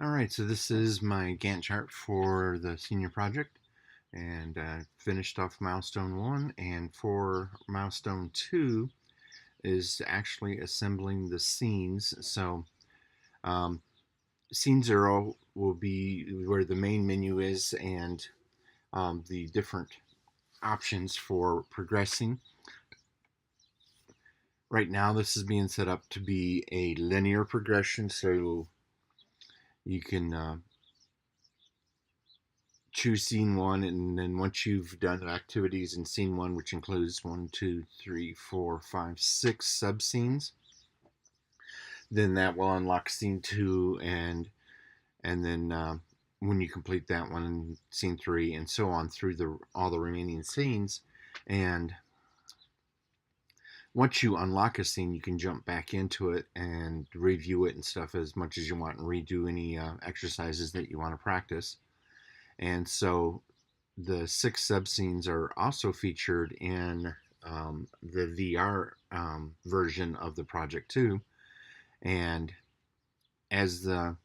Alright, so this is my Gantt chart for the senior project, and finished off milestone 1, and for milestone 2 is actually assembling the scenes. So um, scene 0 will be where the main menu is, and the different options for progressing. Right now this is being set up to be a linear progression, so you can choose scene 1, and then once you've done activities in scene 1, which includes 1, 2, 3, 4, 5, 6 sub scenes, then that will unlock scene 2, and then when you complete that one, scene 3, and so on through all the remaining scenes. And once you unlock a scene, you can jump back into it and review it and stuff as much as you want, and redo any exercises that you want to practice. And so the 6 sub-scenes are also featured in the VR version of the project too. And as the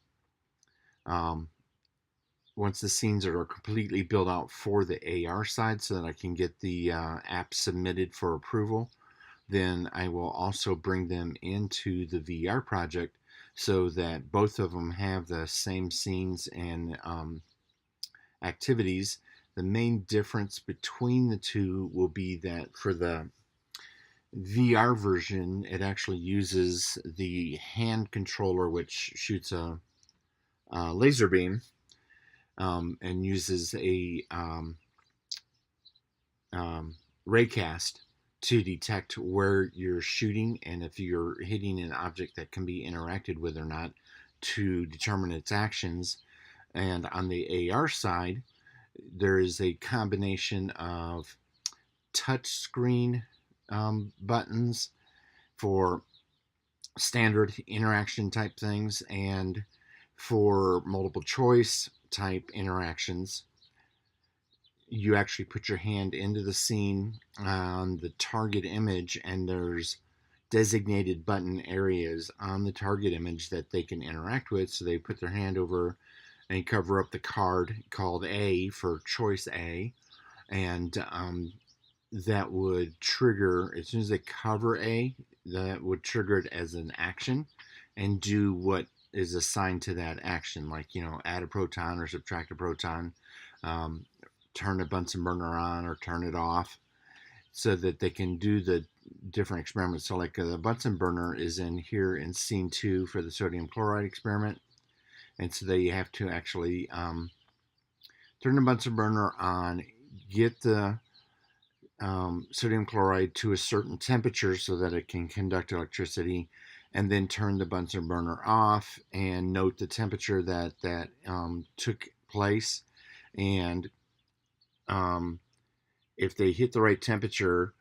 um, once the scenes are completely built out for the AR side, so that I can get the app submitted for approval, then I will also bring them into the VR project so that both of them have the same scenes and activities. The main difference between the two will be that for the VR version, it actually uses the hand controller, which shoots a laser beam, and uses a raycast to detect where you're shooting and if you're hitting an object that can be interacted with or not, to determine its actions. And on the AR side, there is a combination of touch screen buttons for standard interaction type things, and for multiple choice type interactions. You actually put your hand into the scene on the target image, and there's designated button areas on the target image that they can interact with. So they put their hand over and cover up the card called A for choice A, and that would trigger, as soon as they cover A, that would trigger it as an action and do what is assigned to that action, like, add a proton or subtract a proton, um, turn a Bunsen burner on or turn it off, so that they can do the different experiments. So like the Bunsen burner is in here in scene 2 for the sodium chloride experiment, and so they have to actually turn the Bunsen burner on, get the sodium chloride to a certain temperature so that it can conduct electricity, and then turn the Bunsen burner off and note the temperature that took place. And if they hit the right temperature,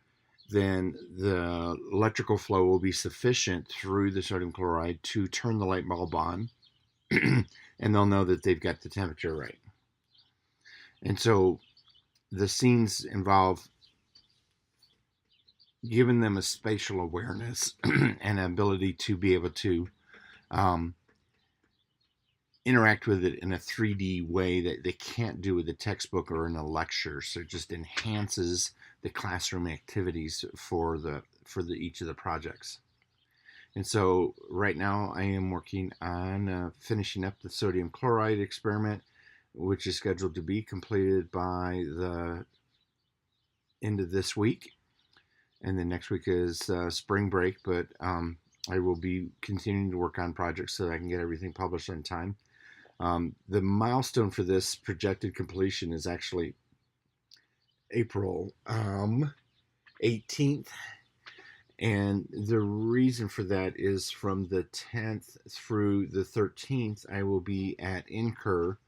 then the electrical flow will be sufficient through the sodium chloride to turn the light bulb on, and they'll know that they've got the temperature right. And so the scenes involve giving them a spatial awareness and ability to be able to um, interact with it in a 3D way that they can't do with a textbook or in a lecture. So it just enhances the classroom activities for each of the projects. And so right now I am working on finishing up the sodium chloride experiment, which is scheduled to be completed by the end of this week. And then next week is spring break, but I will be continuing to work on projects so that I can get everything published on time. The milestone for this projected completion is actually April 18th. And the reason for that is from the 10th through the 13th, I will be at Incur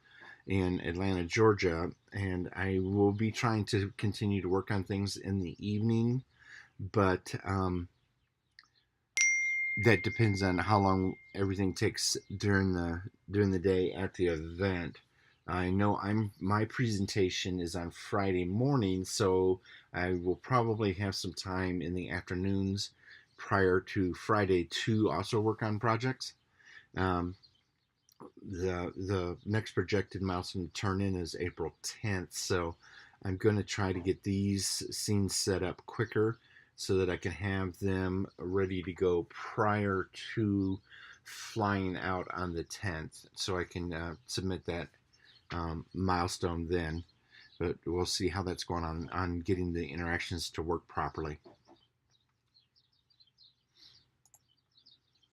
in Atlanta, Georgia, and I will be trying to continue to work on things in the evening, but that depends on how long everything takes during the day at the event. I know my presentation is on Friday morning, so I will probably have some time in the afternoons prior to Friday to also work on projects. Um, the next projected milestone to turn in is April 10th, so I'm going to try to get these scenes set up quicker so that I can have them ready to go prior to flying out on the 10th, so I can submit that milestone then. But we'll see how that's going on getting the interactions to work properly.